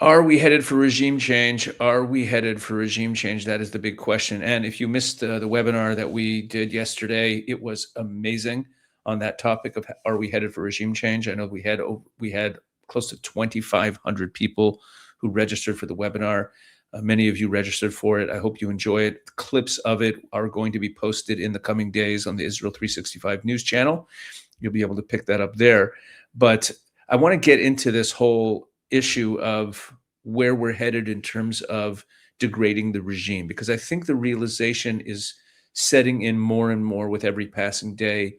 Are we headed for regime change? Are we headed for regime change? That is the big question. And if you missed the webinar that we did yesterday, it was amazing on that topic of are we headed for regime change? I know we had close to 2,500 people who registered for the webinar. Many of you registered for it. I hope you enjoy it. Clips of it are going to be posted in the coming days on the Israel 365 news channel. You'll be able to pick that up there. But I want to get into this whole issue of where we're headed in terms of degrading the regime, because I think the realization is setting in more and more with every passing day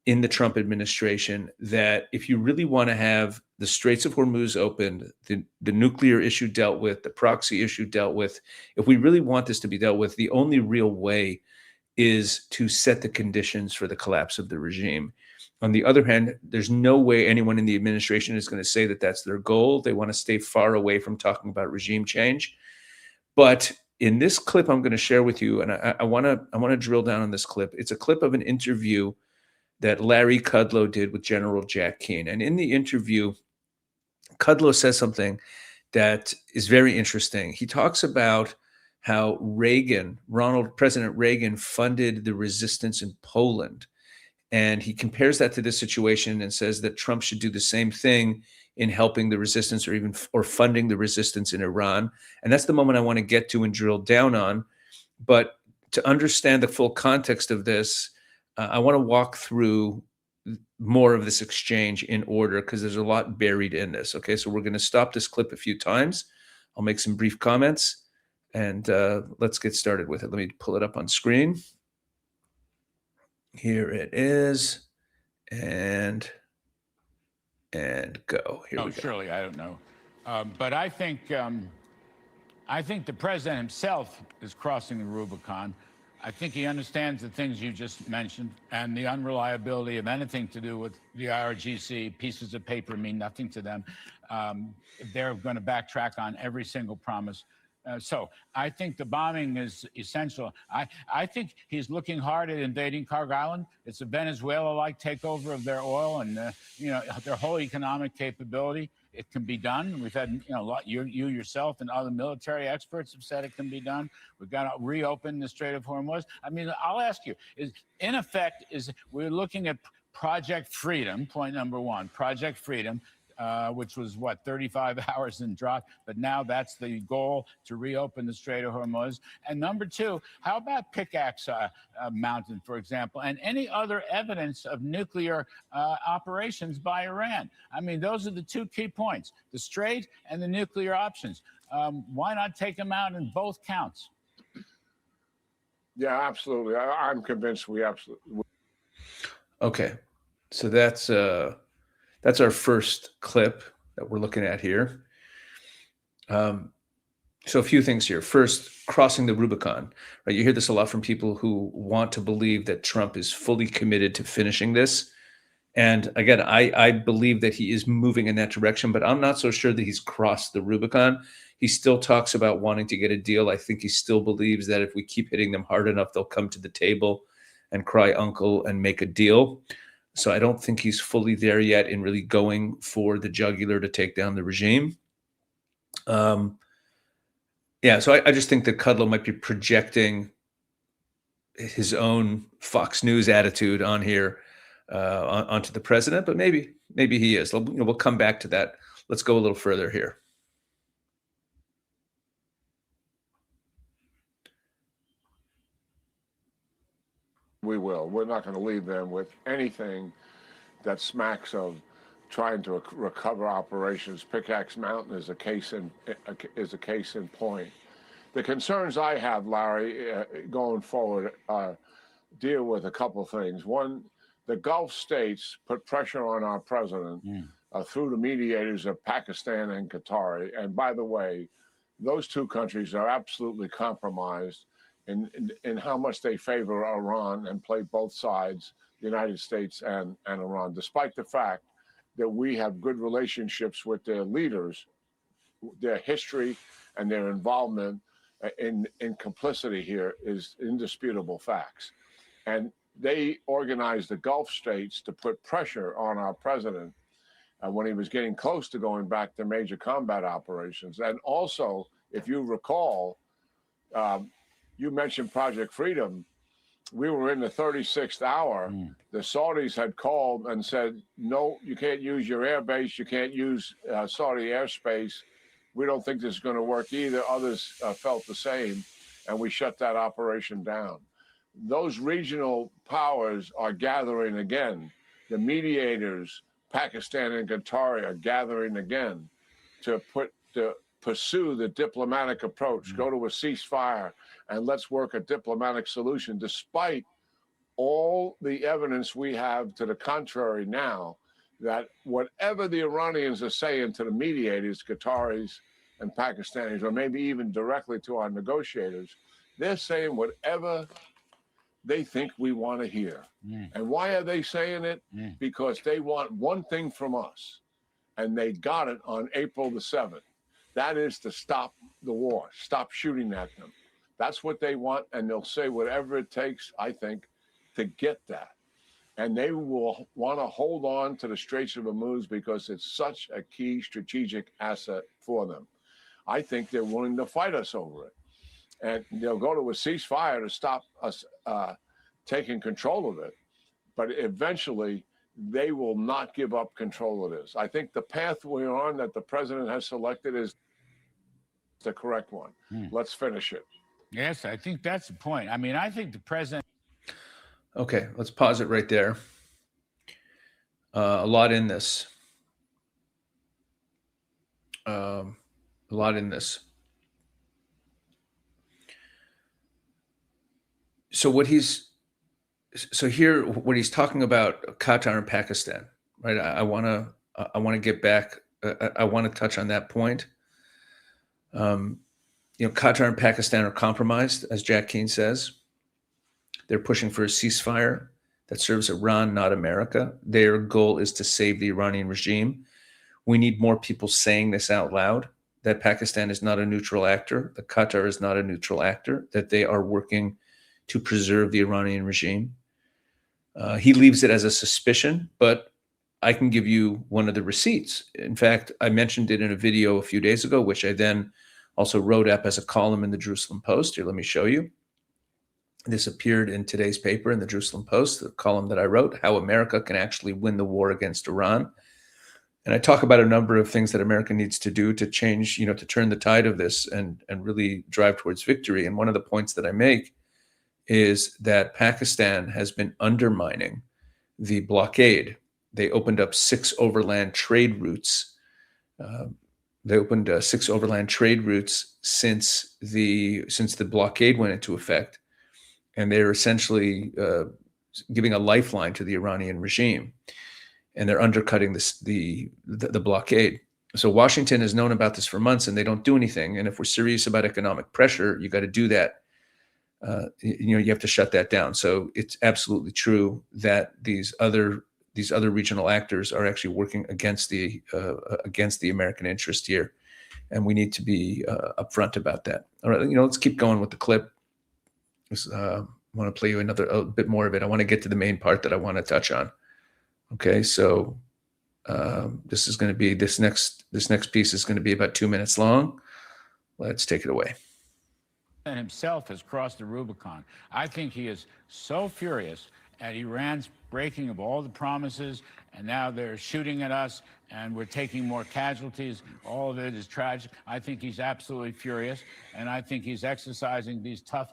in the Trump administration that if you really want to have the Straits of Hormuz opened, the nuclear issue dealt with, the proxy issue dealt with, if we really want this to be dealt with, the only real way is to set the conditions for the collapse of the regime. On the other hand, there's no way anyone in the administration is going to say that that's their goal. They want to stay far away from talking about regime change. But in this clip I'm going to share with you, and I want to drill down on this clip. It's a clip of an interview that Larry Kudlow did with General Jack Keane. And in the interview, Kudlow says something that is very interesting. He talks about how President Reagan funded the resistance in Poland. And he compares that to this situation and says that Trump should do the same thing in helping the resistance or funding the resistance in Iran. And that's the moment I want to get to and drill down on. But to understand the full context of this, I want to walk through more of this exchange in order because there's a lot buried in this. Okay, so we're going to stop this clip a few times. I'll make some brief comments and let's get started with it. Let me pull it up on screen. Here it is, and go. Here we go. Surely, I don't know, but I think the president himself is crossing the Rubicon. I think he understands the things you just mentioned and the unreliability of anything to do with the IRGC. Pieces of paper mean nothing to them. They're going to backtrack on every single promise. So I think the bombing is essential. I think he's looking hard at invading Carg Island. It's a Venezuela-like takeover of their oil and their whole economic capability. It can be done. We've had you yourself and other military experts have said it can be done. We've got to reopen the Strait of Hormuz. I mean, I'll ask you: in effect, we're looking at Project Freedom? Point number one: Project Freedom. Which was 35 hours and dropped, but now that's the goal, to reopen the Strait of Hormuz. And number two, how about Pickaxe Mountain, for example, and any other evidence of nuclear operations by Iran? I mean, those are the two key points: the Strait and the nuclear options. Why not take them out in both counts? Yeah, absolutely. I'm convinced we absolutely. Okay, so that's our first clip that we're looking at here. So a few things here. First, crossing the Rubicon, right? You hear this a lot from people who want to believe that Trump is fully committed to finishing this. And again, I believe that he is moving in that direction, but I'm not so sure that he's crossed the Rubicon. He still talks about wanting to get a deal. I think he still believes that if we keep hitting them hard enough, they'll come to the table and cry uncle and make a deal. So I don't think he's fully there yet in really going for the jugular to take down the regime. Yeah, so I just think that Kudlow might be projecting his own Fox News attitude on here onto the president, but maybe he is. We'll come back to that. Let's go a little further here. We will. We're not going to leave them with anything that smacks of trying to recover operations. Pickaxe Mountain is a case in point. The concerns I have, Larry, going forward, deal with a couple of things. One, the Gulf states put pressure on our president through the mediators of Pakistan and Qatar. And by the way, those two countries are absolutely compromised in how much they favor Iran and play both sides, the United States and Iran, despite the fact that we have good relationships with their leaders. Their history and their involvement in complicity here is indisputable facts. And they organized the Gulf states to put pressure on our president when he was getting close to going back to major combat operations. And also, if you recall, you mentioned Project Freedom. We were in the 36th hour. The Saudis had called and said, no, you can't use your air base. You can't use Saudi airspace. We don't think this is going to work either. Others felt the same, and we shut that operation down. Those regional powers are gathering again. The mediators, Pakistan and Qatar, are gathering again to pursue the diplomatic approach, go to a ceasefire, and let's work a diplomatic solution, despite all the evidence we have to the contrary now, that whatever the Iranians are saying to the mediators, Qataris and Pakistanis, or maybe even directly to our negotiators, they're saying whatever they think we want to hear. And why are they saying it? Because they want one thing from us, and they got it on April the 7th. That is to stop the war, stop shooting at them. That's what they want, and they'll say whatever it takes, I think, to get that. And they will want to hold on to the Straits of Hormuz because it's such a key strategic asset for them. I think they're willing to fight us over it. And they'll go to a ceasefire to stop us taking control of it. But eventually, they will not give up control of this. I think the path we're on that the president has selected is the correct one. Let's finish it. Yes, I think that's the point. I mean, I think the president. Okay, let's pause it right there. A lot in this. A lot in this. So what he's talking about Qatar and Pakistan, right? I want to get back. I want to touch on that point. Qatar and Pakistan are compromised, as Jack Keane says. They're pushing for a ceasefire that serves Iran, not America. Their goal is to save the Iranian regime. We need more people saying this out loud, that Pakistan is not a neutral actor, that Qatar is not a neutral actor, that they are working to preserve the Iranian regime. He leaves it as a suspicion, but I can give you one of the receipts. In fact, I mentioned it in a video a few days ago, which I then also wrote up as a column in the Jerusalem Post. Here, let me show you. This appeared in today's paper in the Jerusalem Post, the column that I wrote, How America Can Actually Win the War Against Iran. And I talk about a number of things that America needs to do to change, to turn the tide of this and really drive towards victory. And one of the points that I make is that Pakistan has been undermining the blockade. They opened up 6 overland trade routes. They opened 6 overland trade routes since the blockade went into effect. And they're essentially giving a lifeline to the Iranian regime, and they're undercutting the blockade. So Washington has known about this for months, and they don't do anything. And if we're serious about economic pressure, you got to do that. You have to shut that down. So it's absolutely true that these other regional actors are actually working against the American interest here, and we need to be upfront about that. All right, let's keep going with the clip. I want to play you a bit more of it. I want to get to the main part that I want to touch on. Okay, so this next piece is going to be about 2 minutes long. Let's take it away. And himself has crossed the Rubicon. I think he is so furious at Iran's breaking of all the promises, and now they're shooting at us, and we're taking more casualties. All of it is tragic. I think he's absolutely furious, and I think he's exercising these tough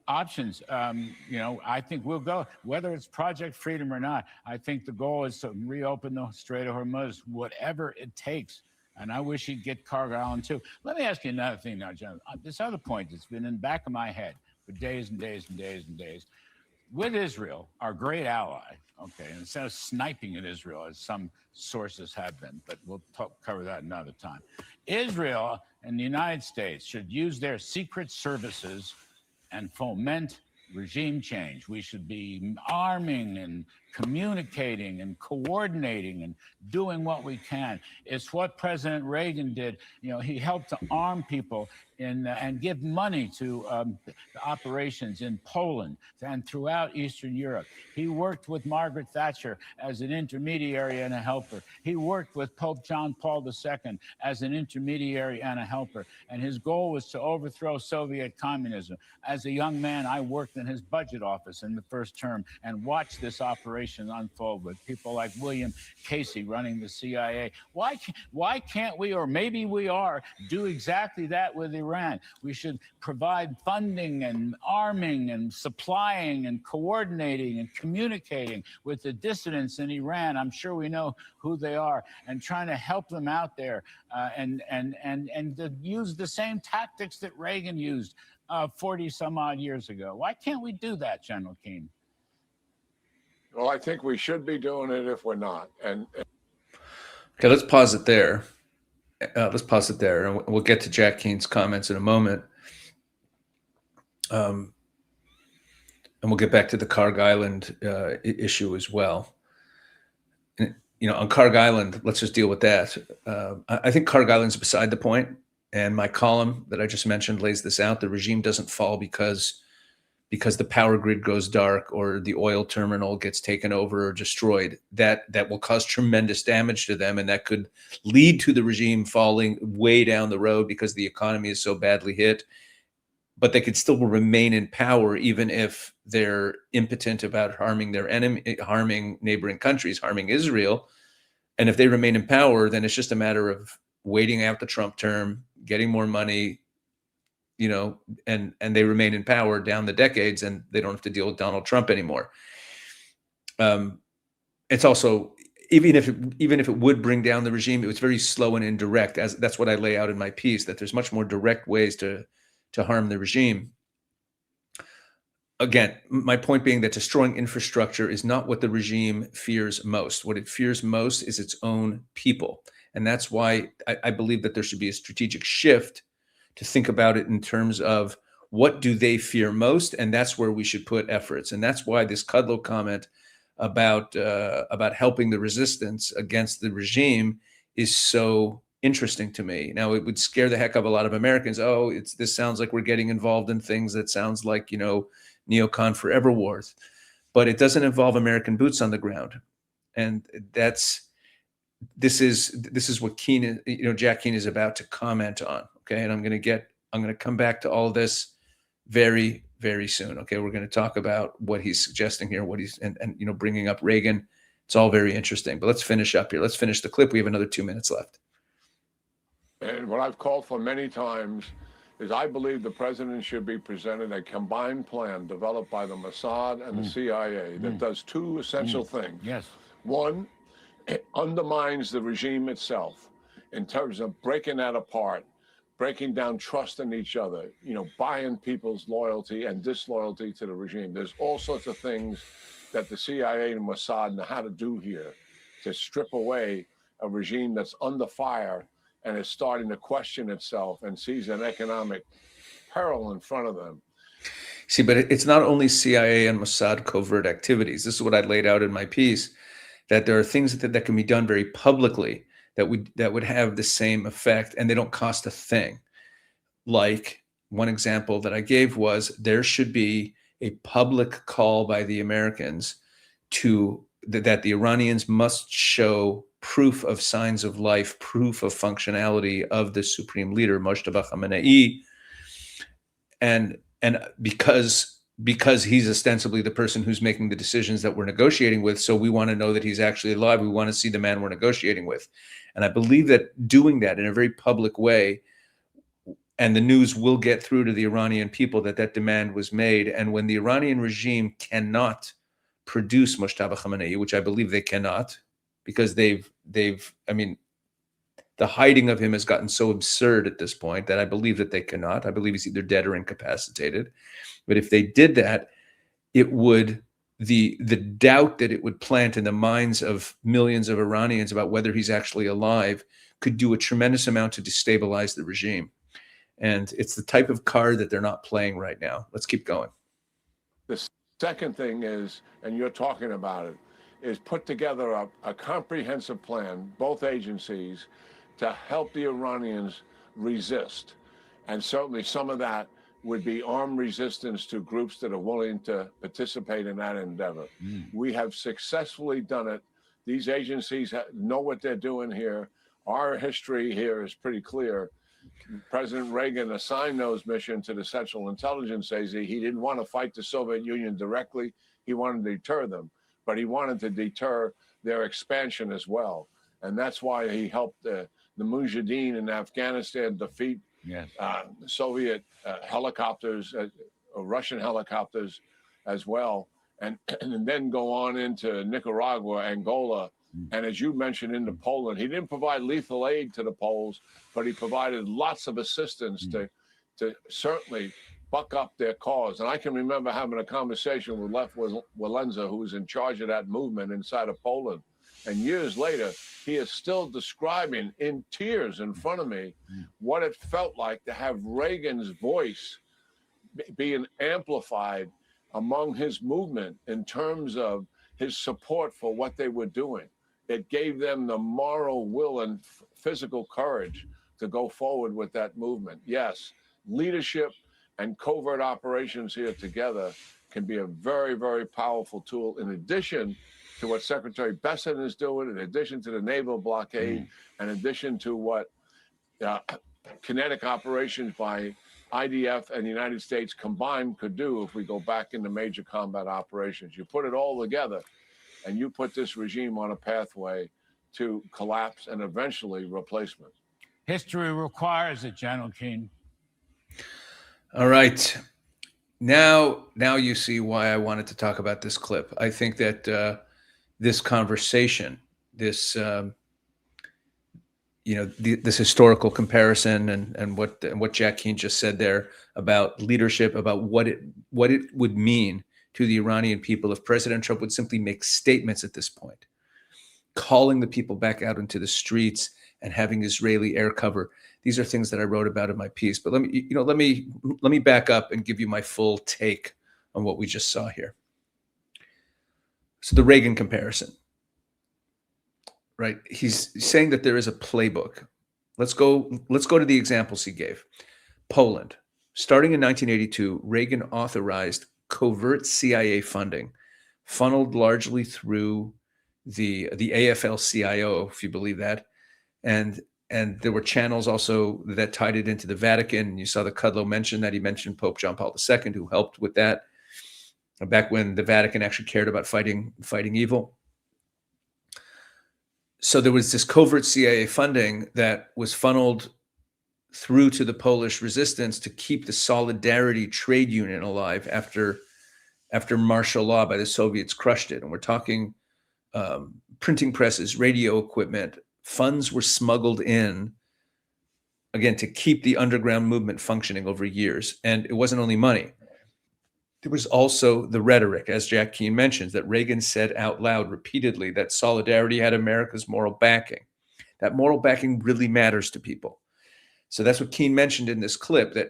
options. I think we'll go, whether it's Project Freedom or not. I think the goal is to reopen the Strait of Hormuz, whatever it takes. And I wish he'd get Cargo Island too. Let me ask you another thing now, John. This other point that's been in the back of my head for days and days and days and days. With Israel, our great ally, okay, and instead of sniping at Israel, as some sources have been, but we'll cover that another time. Israel and the United States should use their secret services and foment regime change. We should be arming and communicating and coordinating and doing what we can. It's what President Reagan did. You know, he helped to arm people and give money to operations in Poland and throughout Eastern Europe. He worked with Margaret Thatcher as an intermediary and a helper. He worked with Pope John Paul II as an intermediary and a helper. And his goal was to overthrow Soviet communism. As a young man, I worked in his budget office in the first term and watched this operation unfold with people like William Casey running the CIA. Why can't we, or maybe we are, do exactly that with Iran? We should provide funding and arming and supplying and coordinating and communicating with the dissidents in Iran. I'm sure we know who they are, and trying to help them out there and to use the same tactics that Reagan used 40 some odd years ago. Why can't we do that, General Keane? Well, I think we should be doing it if we're not. Okay, let's pause it there. And we'll get to Jack Keane's comments in a moment. And we'll get back to the Karg Island issue as well. And, you know, on Karg Island, let's just deal with that. I think Karg Island's beside the point. And my column that I just mentioned lays this out. The regime doesn't fall because the power grid goes dark or the oil terminal gets taken over or destroyed. That will cause tremendous damage to them, and that could lead to the regime falling way down the road because the economy is so badly hit. But they could still remain in power even if they're impotent about harming their enemy, harming neighboring countries, harming Israel. And if they remain in power, then it's just a matter of waiting out the Trump term, getting more money, you know, and they remain in power down the decades, and they don't have to deal with Donald Trump anymore. It's also, even if it would bring down the regime, it was very slow and indirect. As that's what I lay out in my piece, that there's much more direct ways to harm the regime. Again, my point being that destroying infrastructure is not what the regime fears most. What it fears most is its own people. And that's why I believe that there should be a strategic shift to think about it in terms of what do they fear most, and that's where we should put efforts. And that's why this Kudlow comment about helping the resistance against the regime is so interesting to me. Now, it would scare the heck of a lot of Americans. Oh, this sounds like we're getting involved in things that sounds like, you know, neocon forever wars, but it doesn't involve American boots on the ground, and this is what Keane, you know, Jack Keane is about to comment on. Okay, and I'm going to come back to all of this very, very soon. Okay, we're going to talk about what he's suggesting here, what he's and you know, bringing up Reagan. It's all very interesting. But let's finish up here. Let's finish the clip. We have another 2 minutes left. And what I've called for many times is I believe the president should be presented a combined plan developed by the Mossad and the CIA that does two essential things. Yes. One, it undermines the regime itself in terms of breaking that apart, breaking down trust in each other, you know, buying people's loyalty and disloyalty to the regime. There's all sorts of things that the CIA and Mossad know how to do here to strip away a regime that's under fire and is starting to question itself and sees an economic peril in front of them. See, but it's not only CIA and Mossad covert activities. This is what I laid out in my piece, that there are things that can be done very publicly that would have the same effect, and they don't cost a thing. Like, one example that I gave was there should be a public call by the Americans that the Iranians must show proof of signs of life, proof of functionality of the supreme leader, Mojtaba Khamenei, and because he's ostensibly the person who's making the decisions that we're negotiating with, so we want to know that he's actually alive. We want to see the man we're negotiating with. And I believe that doing that in a very public way, and the news will get through to the Iranian people that demand was made. And when the Iranian regime cannot produce Mojtaba Khamenei, which I believe they cannot, because I mean, the hiding of him has gotten so absurd at this point that I believe that they cannot. I believe he's either dead or incapacitated. But if they did that, it would, the doubt that it would plant in the minds of millions of Iranians about whether he's actually alive could do a tremendous amount to destabilize the regime. And it's the type of card that they're not playing right now. Let's keep going. The second thing is, and you're talking about it, is put together a comprehensive plan, both agencies, to help the Iranians resist. And certainly some of that would be armed resistance to groups that are willing to participate in that endeavor. We have successfully done it. These agencies know what they're doing here. Our history here is pretty clear. President Reagan assigned those missions to the Central Intelligence Agency. He didn't want to fight the Soviet Union directly. He wanted to deter them, but he wanted to deter their expansion as well. And that's why he helped the Mujahideen in Afghanistan defeat Soviet helicopters, Russian helicopters as well, and then go on into Nicaragua, Angola, and as you mentioned, into Poland. He didn't provide lethal aid to the Poles, but he provided lots of assistance to certainly buck up their cause. And I can remember having a conversation with Lech Walesa, who was in charge of that movement inside of Poland. And years later, he is still describing in tears in front of me what it felt like to have Reagan's voice being amplified among his movement in terms of his support for what they were doing. It gave them the moral will and physical courage to go forward with that movement. Yes, leadership and covert operations here together can be a very, very powerful tool, in addition to what Secretary Bessent is doing, in addition to the naval blockade, in addition to what kinetic operations by IDF and the United States combined could do if we go back into major combat operations. You put it all together, and you put this regime on a pathway to collapse and eventually replacement. History requires it, General Keane. All right. Now you see why I wanted to talk about this clip. I think that this conversation, this this historical comparison, and what Jack Keane just said there about leadership, about what it would mean to the Iranian people if President Trump would simply make statements at this point, calling the people back out into the streets and having Israeli air cover. These are things that I wrote about in my piece. But let me back up and give you my full take on what we just saw here. So the Reagan comparison, right? He's saying that there is a playbook. Let's go to the examples he gave. Poland, starting in 1982, Reagan authorized covert CIA funding, funneled largely through the AFL-CIO, if you believe that, and there were channels also that tied it into the Vatican. You saw the Kudlow mention that. He mentioned Pope John Paul II, who helped with that back when the Vatican actually cared about fighting evil. So there was this covert CIA funding that was funneled through to the Polish resistance to keep the Solidarity trade union alive after martial law by the Soviets crushed it. And we're talking printing presses, radio equipment. Funds were smuggled in, again, to keep the underground movement functioning over years. And it wasn't only money. There was also the rhetoric, as Jack Keane mentions, that Reagan said out loud repeatedly that Solidarity had America's moral backing. That moral backing really matters to people. So that's what Keane mentioned in this clip, that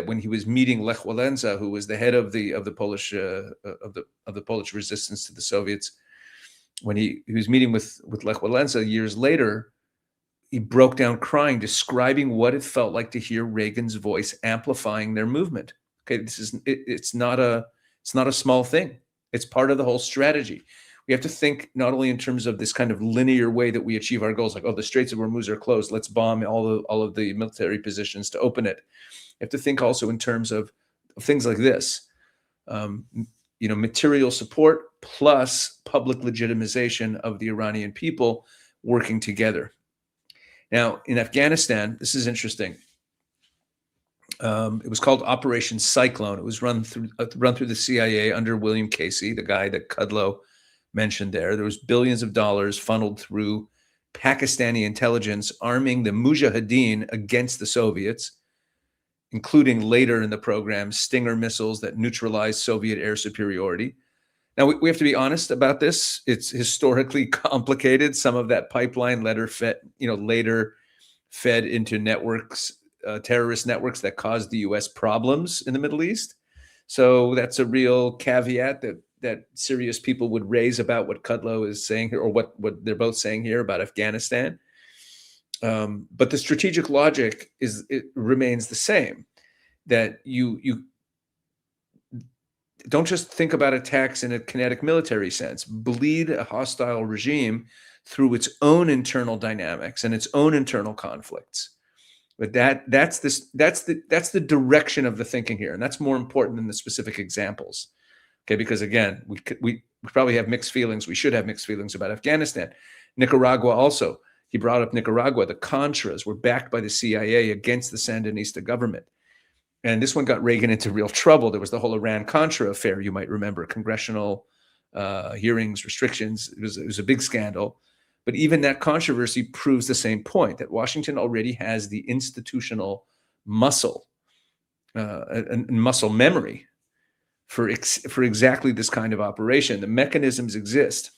when he was meeting Lech Walesa, who was the head of the Polish resistance to the Soviets, when he was meeting with Lech Walesa years later, he broke down crying, describing what it felt like to hear Reagan's voice amplifying their movement. Okay, it's not a small thing. It's part of the whole strategy. We have to think not only in terms of this kind of linear way that we achieve our goals, like, oh, the Straits of Hormuz are closed, let's bomb all of the military positions to open it. You have to think also in terms of things like this, material support plus public legitimization of the Iranian people working together. Now, in Afghanistan, this is interesting. It was called Operation Cyclone. It was run through the CIA under William Casey, the guy that Kudlow mentioned there. There was billions of dollars funneled through Pakistani intelligence, arming the Mujahideen against the Soviets, including later in the program, Stinger missiles that neutralized Soviet air superiority. Now, we have to be honest about this. It's historically complicated. Some of that pipeline later fed into networks, terrorist networks that caused the U.S. problems in the Middle East. So that's a real caveat that that serious people would raise about what Kudlow is saying here, or what they're both saying here about Afghanistan. But the strategic logic remains the same, that you don't just think about attacks in a kinetic military sense. Bleed a hostile regime through its own internal dynamics and its own internal conflicts. But that's the direction of the thinking here, and that's more important than the specific examples. Okay, because again, we probably have mixed feelings. We should have mixed feelings about Afghanistan. Nicaragua also. He brought up Nicaragua. The Contras were backed by the CIA against the Sandinista government. And this one got Reagan into real trouble. There was the whole Iran-Contra affair, you might remember, congressional hearings, restrictions. It was a big scandal. But even that controversy proves the same point, that Washington already has the institutional muscle and muscle memory for exactly this kind of operation. The mechanisms exist,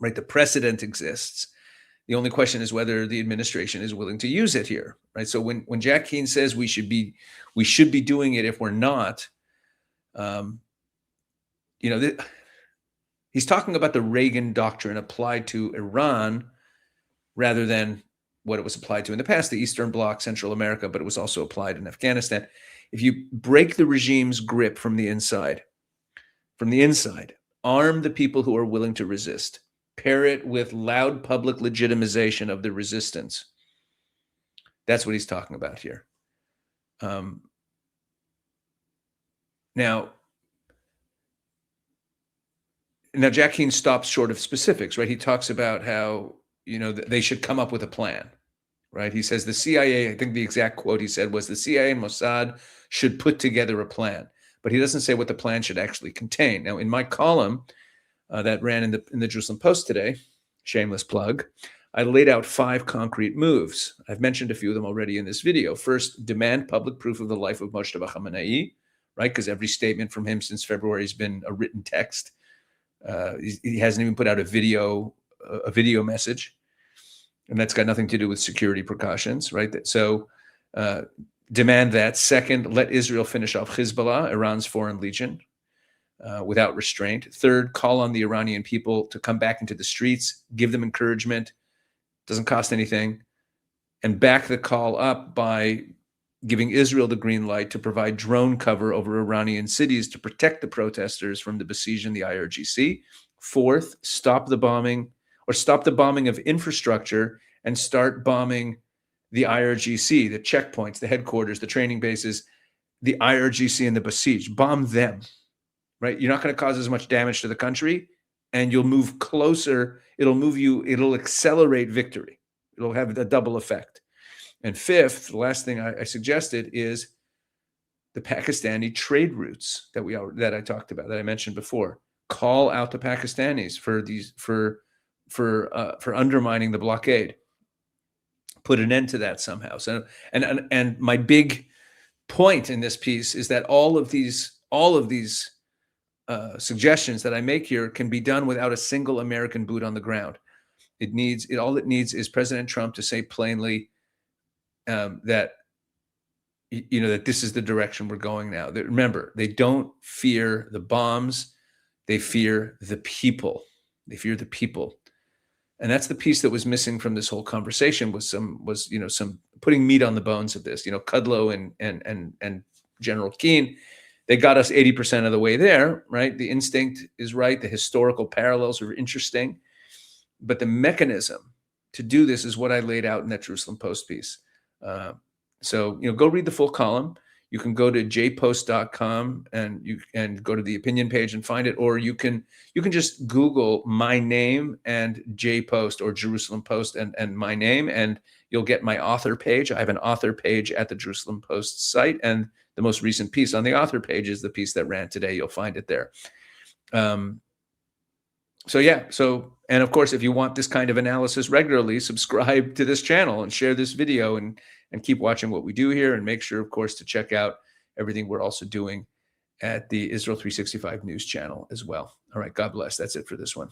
right? The precedent exists. The only question is whether the administration is willing to use it here, right? So when Jack Keane says we should be doing it if we're not, he's talking about the Reagan doctrine applied to Iran rather than what it was applied to in the past, the Eastern Bloc, Central America, but it was also applied in Afghanistan. If you break the regime's grip from the inside, arm the people who are willing to resist, pair it with loud public legitimization of the resistance. That's what he's talking about here. Now, Jack Keane stops short of specifics, right? He talks about how, they should come up with a plan, right? He says the CIA, I think the exact quote he said was, the CIA and Mossad should put together a plan, but he doesn't say what the plan should actually contain. Now, in my column that ran in the Jerusalem Post today, shameless plug, I laid out 5 concrete moves. I've mentioned a few of them already in this video. First, demand public proof of the life of Moshe Khamenei, right? Because every statement from him since February has been a written text. He hasn't even put out a video message, and that's got nothing to do with security precautions, right? So demand that. Second, let Israel finish off Hezbollah, Iran's foreign legion, without restraint. Third, call on the Iranian people to come back into the streets, give them encouragement, doesn't cost anything, and back the call up by giving Israel the green light to provide drone cover over Iranian cities to protect the protesters from the Basij and the IRGC. Fourth, stop the bombing of infrastructure and start bombing the IRGC, the checkpoints, the headquarters, the training bases, the IRGC and the Basij. Bomb them, right? You're not going to cause as much damage to the country, and you'll move closer. It'll accelerate victory. It'll have a double effect. And fifth, the last thing I suggested is the Pakistani trade routes that I talked about, that I mentioned before. Call out the Pakistanis for undermining the blockade. Put an end to that somehow. So, and my big point in this piece is that all of these suggestions that I make here can be done without a single American boot on the ground. All it needs is President Trump to say plainly that this is the direction we're going now. Remember, they don't fear the bombs; they fear the people. They fear the people, and that's the piece that was missing from this whole conversation. Was some putting meat on the bones of this. Kudlow and General Keane, they got us 80% of the way there. Right, the instinct is right. The historical parallels are interesting, but the mechanism to do this is what I laid out in that Jerusalem Post piece. So go read the full column. You can go to jpost.com and go to the opinion page and find it, or you can just Google my name and JPost or Jerusalem Post and my name, and you'll get my author page. I have an author page at the Jerusalem Post site, and the most recent piece on the author page is the piece that ran today. You'll find it there. And of course, if you want this kind of analysis regularly, subscribe to this channel and share this video and keep watching what we do here, and make sure, of course, to check out everything we're also doing at the Israel 365 News channel as well. All right, God bless. That's it for this one.